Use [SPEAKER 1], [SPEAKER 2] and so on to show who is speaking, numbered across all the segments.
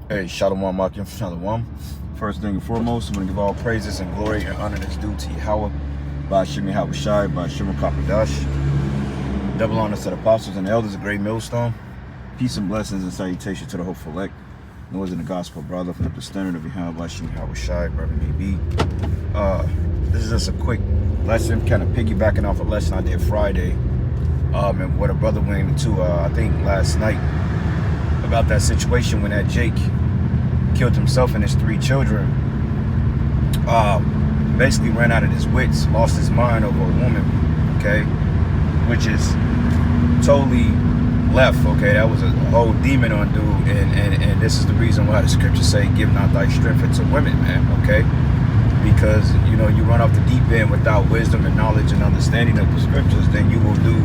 [SPEAKER 1] Hey, Shalom, Makim, Shalom. First thing and foremost, I'm going to give all praises and glory and honor that's due to Yahweh, by Shemi Hawashai, by Shema Kapadash. Double honors to the apostles and the elders, a great millstone. Peace and blessings and salutation to the hopeful elect. Noise in the gospel, brother, from the standard of Yahweh, by Shemi Hawashai, wherever it may be. This is just a quick lesson, kind of piggybacking off a lesson I did Friday. And what a brother went into, I think last night, about that situation when that Jake killed himself and his 3 children. Basically ran out of his wits, lost his mind over a woman, okay, which is totally left, okay. That was a whole demon on dude, and this is the reason why the scriptures say, give not thy strength unto women, man, okay, because, you know, you run off the deep end without wisdom and knowledge and understanding of the scriptures, then you will do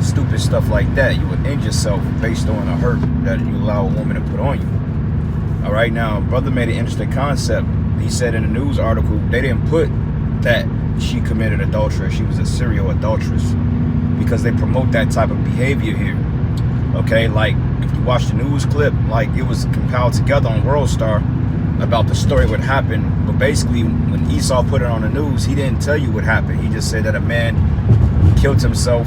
[SPEAKER 1] stupid stuff like that. You would end yourself based on a hurt that you allow a woman to put on you. All right, now, brother made an interesting concept. He said in a news article, they didn't put that she committed adultery. She was a serial adulteress, because they promote that type of behavior here. Okay, like if you watch the news clip, like it was compiled together on World Star about the story what happened. But basically, when Esau put it on the news, he didn't tell you what happened. He just said that a man killed himself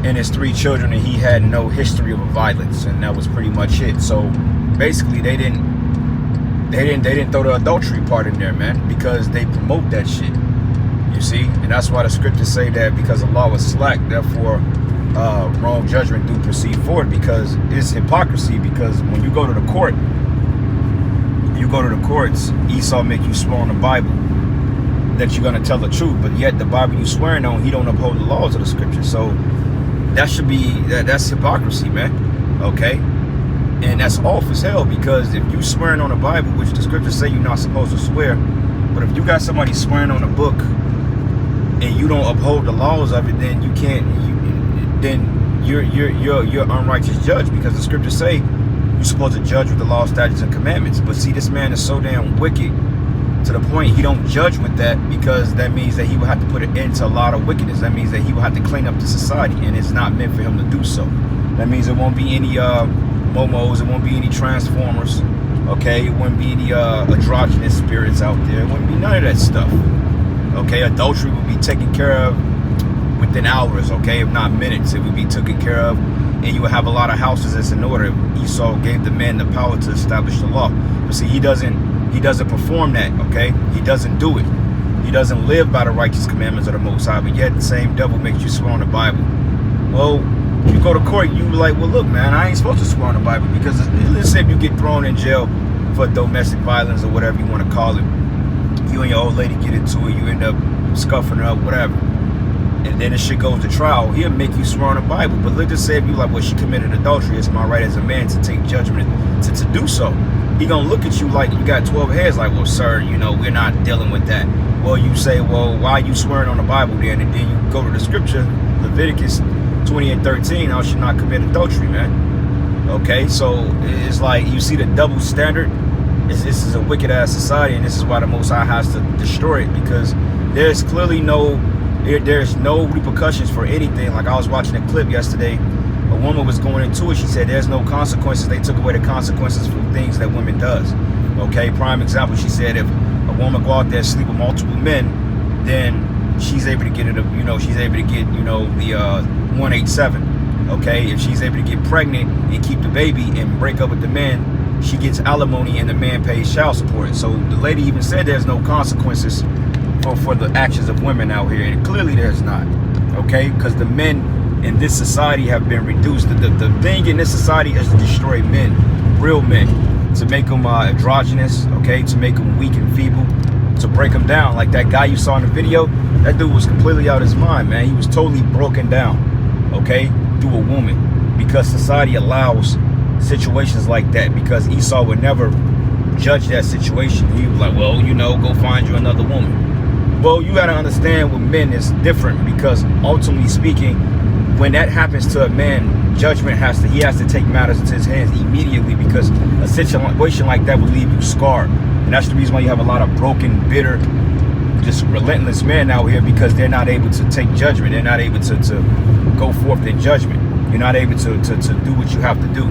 [SPEAKER 1] and his 3 children, and he had no history of violence, and that was pretty much it. So basically, they didn't throw the adultery part in there, man, because they promote that shit. You see, and that's why the scriptures say that because the law was slack, therefore wrong judgment do proceed forward, because it's hypocrisy. Because when you go to the courts, Esau make you swear on the Bible that you're gonna tell the truth, but yet the Bible you swearing on, he don't uphold the laws of the scripture. So that should be that's hypocrisy, man. Okay, and that's off as hell, because if you swearing on the Bible, which the scriptures say you're not supposed to swear, but if you got somebody swearing on a book and you don't uphold the laws of it, then you can't. Then you're unrighteous judge, because the scriptures say you're supposed to judge with the law, statutes, and commandments. But see, this man is so damn wicked to the point he don't judge with that, because that means that he will have to put an end to a lot of wickedness. That means that he will have to clean up the society, and it's not meant for him to do so. That means there won't be any momos, it won't be any transformers, okay, it wouldn't be any androgynous spirits out there. It wouldn't be none of that stuff. Okay, adultery would be taken care of within hours, okay, if not minutes. It would be taken care of, and you would have a lot of houses that's in order. Esau gave the man the power to establish the law, but see, he doesn't perform that, okay? He doesn't do it. He doesn't live by the righteous commandments of the Most High, but yet the same devil makes you swear on the Bible. Well, if you go to court, you be like, well, look, man, I ain't supposed to swear on the Bible, because let's say if you get thrown in jail for domestic violence or whatever you want to call it, you and your old lady get into it, you end up scuffing her up, whatever, and then the shit goes to trial, he'll make you swear on the Bible. But let's just say if you like, well, she committed adultery, it's my right as a man to take judgment to do so. He gonna look at you like you got 12 heads, like, well, sir, you know, we're not dealing with that. Well, you say, well, why are you swearing on the Bible then? And then you go to the scripture, Leviticus 20:13, thou should not commit adultery, man. Okay, so it's like, you see the double standard. This is a wicked ass society, and this is why the Most High has to destroy it, because there's clearly there's no repercussions for anything. Like I was watching a clip yesterday, a woman was going into it, she said there's no consequences. They took away the consequences for things that women does. Okay, prime example, she said if a woman go out there and sleep with multiple men, then she's able to get it, you know, she's able to get, you know, the 187. Okay, if she's able to get pregnant and keep the baby and break up with the man, she gets alimony and the man pays child support. So the lady even said there's no consequences for the actions of women out here, and clearly there's not. Okay, because the men in this society have been reduced. The thing in this society is to destroy men, real men, to make them androgynous, okay, to make them weak and feeble, to break them down. Like that guy you saw in the video, that dude was completely out of his mind, man. He was totally broken down, okay, through a woman, because society allows situations like that, because Esau would never judge that situation. He was like, well, you know, go find you another woman. Well, you got to understand with men it's different, because ultimately speaking, when that happens to a man, judgment has to take matters into his hands immediately, because a situation like that will leave you scarred. And that's the reason why you have a lot of broken, bitter, just relentless men out here, because they're not able to take judgment. They're not able to go forth in judgment. You're not able to do what you have to do.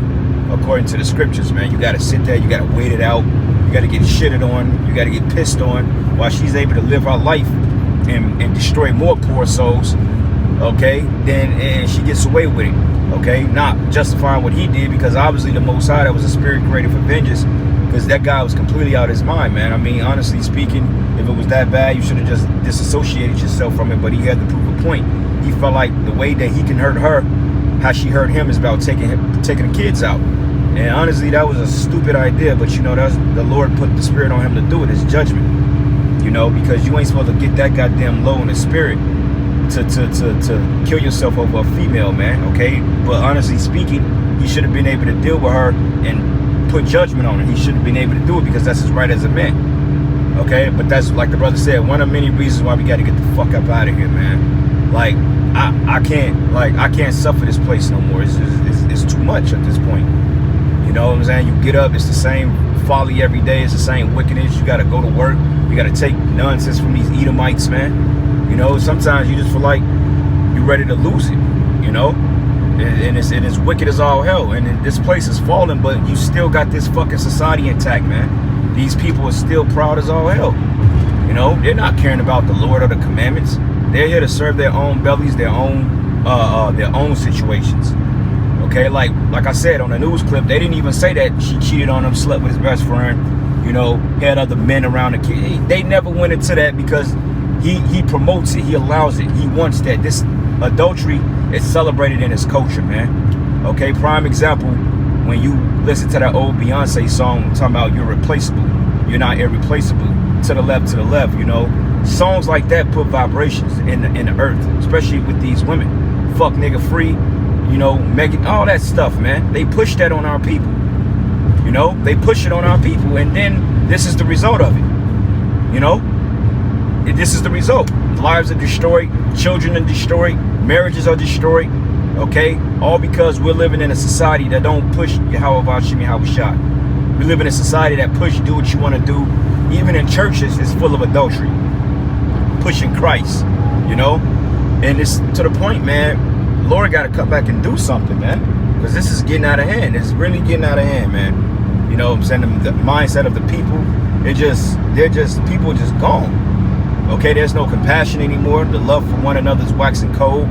[SPEAKER 1] according to the scriptures, man. You got to sit there, you got to wait it out, you got to get shitted on, you got to get pissed on, while she's able to live her life and destroy more poor souls, okay? Then and she gets away with it, okay? Not justifying what he did, because obviously the Most High, that was a spirit created for vengeance, because that guy was completely out of his mind, man. I mean, honestly speaking, if it was that bad, you should have just disassociated yourself from it, but he had to prove a point. He felt like the way that he can hurt her, how she hurt him, is about taking the kids out. And honestly, that was a stupid idea, but you know, that's the Lord put the spirit on him to do it. It's judgment, you know, because you ain't supposed to get that goddamn low in the spirit to kill yourself over a female, man, okay? But honestly speaking, he should have been able to deal with her and put judgment on her. He should have been able to do it, because that's his right as a man, okay? But that's, like the brother said, one of many reasons why we got to get the fuck up out of here, man. Like, I can't suffer this place no more. It's too much at this point. You know what I'm saying? You get up, it's the same folly every day. It's the same wickedness. You got to go to work. You got to take nonsense from these Edomites, man. You know, sometimes you just feel like you're ready to lose it, you know? And it's wicked as all hell. And this place is falling, but you still got this fucking society intact, man. These people are still proud as all hell. You know, they're not caring about the Lord or the commandments. They're here to serve their own bellies, their own situations. Okay, like I said on the news clip, they didn't even say that she cheated on him, slept with his best friend, you know, had other men around the kid. They never went into that, because he promotes it, he allows it, he wants that. This adultery is celebrated in his culture, man. Okay, prime example, when you listen to that old Beyonce song talking about you're replaceable, you're not irreplaceable, to the left, you know. Songs like that put vibrations in the earth, especially with these women. Fuck nigga free, you know, Megan, all that stuff, man. They push that on our people. You know, they push it on our people, and then this is the result of it. You know, this is the result. Lives are destroyed, children are destroyed, marriages are destroyed. Okay, all because we're living in a society that don't push Yahweh Shimi Hawashah. We live in a society that push do what you want to do. Even in churches, it's full of adultery, pushing Christ. You know, and it's to the point, man. Lord got to come back and do something, man, because this is getting out of hand. It's really getting out of hand, man. You know what I'm saying? The mindset of the people, people just gone. Okay, there's no compassion anymore. The love for one another is waxing cold.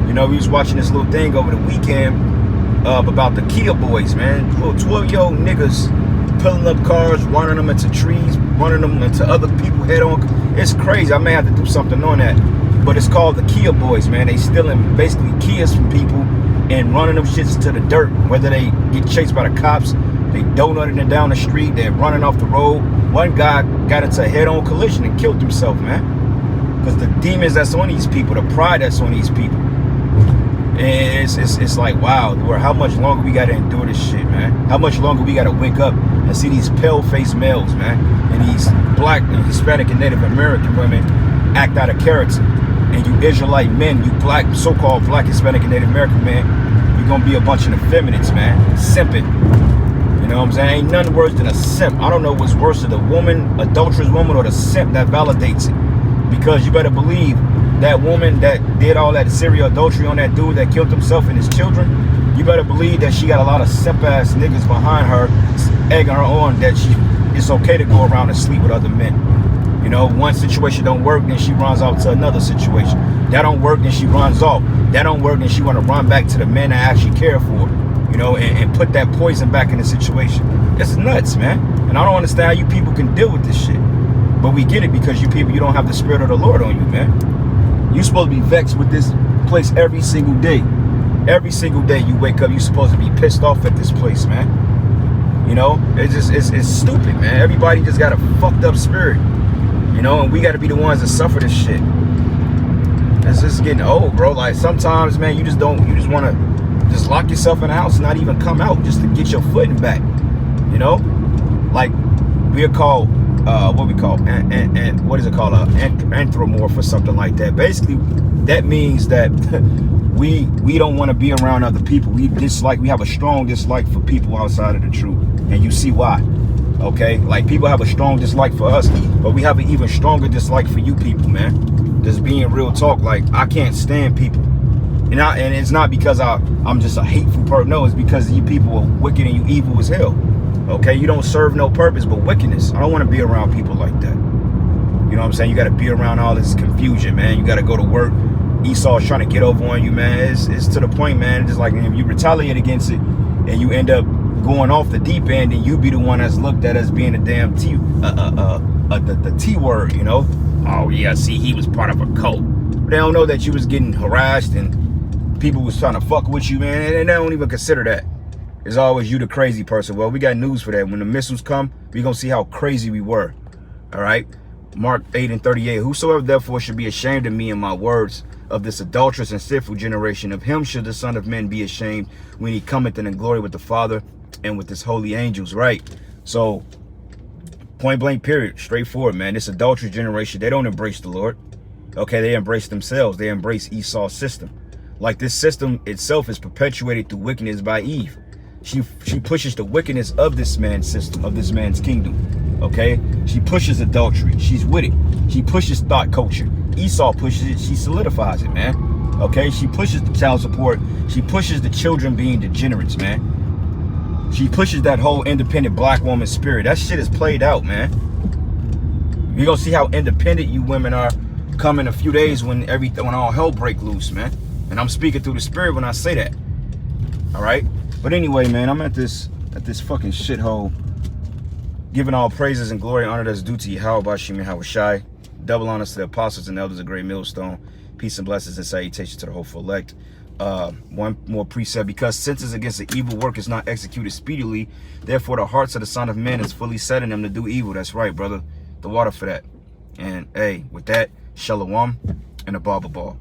[SPEAKER 1] You know, we was watching this little thing over the weekend about the Kia boys, man. Little 12-year-old niggas pulling up cars, running them into trees, running them into other people head on. It's crazy. I may have to do something on that. But it's called the Kia boys, man. They stealing basically Kias from people and running them shits to the dirt. Whether they get chased by the cops, they donutting it down the street, they're running off the road. One guy got into a head-on collision and killed himself, man. Because the demons that's on these people, the pride that's on these people. And it's like, wow, how much longer we got to endure this shit, man? How much longer we got to wake up and see these pale-faced males, man, and these black and Hispanic and Native American women act out of character? And you Israelite men, you black, so-called black, Hispanic, and Native American men, you're gonna be a bunch of effeminates, man. Simping. You know what I'm saying? Ain't nothing worse than a simp. I don't know what's worse, the woman, adulterous woman, or the simp that validates it. Because you better believe that woman that did all that serial adultery on that dude that killed himself and his children, you better believe that she got a lot of simp-ass niggas behind her, egging her on that it's okay to go around and sleep with other men. You know, one situation don't work, then she runs off to another situation. That don't work, then she runs off. That don't work, then she want to run back to the men that actually care for her, you know, and put that poison back in the situation. That's nuts, man. And I don't understand how you people can deal with this shit. But we get it, because you people, you don't have the spirit of the Lord on you, man. You're supposed to be vexed with this place every single day. Every single day you wake up, you're supposed to be pissed off at this place, man. You know, it's stupid, man. Everybody just got a fucked up spirit. You know, and we got to be the ones that suffer this shit. It's just getting old, bro. Like, sometimes, man, you just want to just lock yourself in the house and not even come out, just to get your footing back. You know, like we're called what we call and what is it called, anthropomorph or something like that. Basically, that means that we don't want to be around other people. We have a strong dislike for people outside of the truth, and you see why. Okay, like people have a strong dislike for us, but we have an even stronger dislike for you people, man. Just being real talk, like I can't stand people And it's not because I'm just a hateful person. No, it's because you people are wicked and you evil as hell. Okay, you don't serve no purpose but wickedness. I don't want to be around people like that. You know what I'm saying? You got to be around all this confusion, man. You got to go to work. Esau's trying to get over on you, man. It's to the point, man. It's like if you retaliate against it and you end up going off the deep end, and you be the one that's looked at as being a damn the T word, you know? Oh yeah, see, he was part of a cult. But they don't know that you was getting harassed and people was trying to fuck with you, man. And they don't even consider that. It's always you the crazy person. Well, we got news for that. When the missiles come, we gonna see how crazy we were. All right? Mark 8:38. Whosoever therefore should be ashamed of me and my words of this adulterous and sinful generation, of him should the Son of Man be ashamed when he cometh in glory with the Father and with his holy angels. Right? So, point blank period, straightforward, man. This adulterous generation, they don't embrace the Lord. Okay, they embrace themselves. They embrace Esau's system. Like this system itself is perpetuated through wickedness by Eve. She pushes the wickedness of this man's system, of this man's kingdom. Okay, she pushes adultery. She's with it. She pushes thought culture. Esau pushes it. She solidifies it, man. Okay, she pushes the child support. She pushes the children being degenerates, man. She pushes that whole independent black woman spirit. That shit is played out, man. You're gonna see how independent you women are come in a few days when all hell break loose, man. And I'm speaking through the spirit when I say that. All right. But anyway, man, I'm at this fucking shithole, giving all praises and glory and honor that's due to Yahweh Bashim Yahweh Shai. Double honors to the apostles and elders of Great Millstone. Peace and blessings and salutations to the hopeful elect. One more precept: because sentence against the evil work is not executed speedily, therefore the hearts of the Son of Man is fully set in them to do evil. That's right, brother. The water for that. And hey, with that, shalom and a barber ball.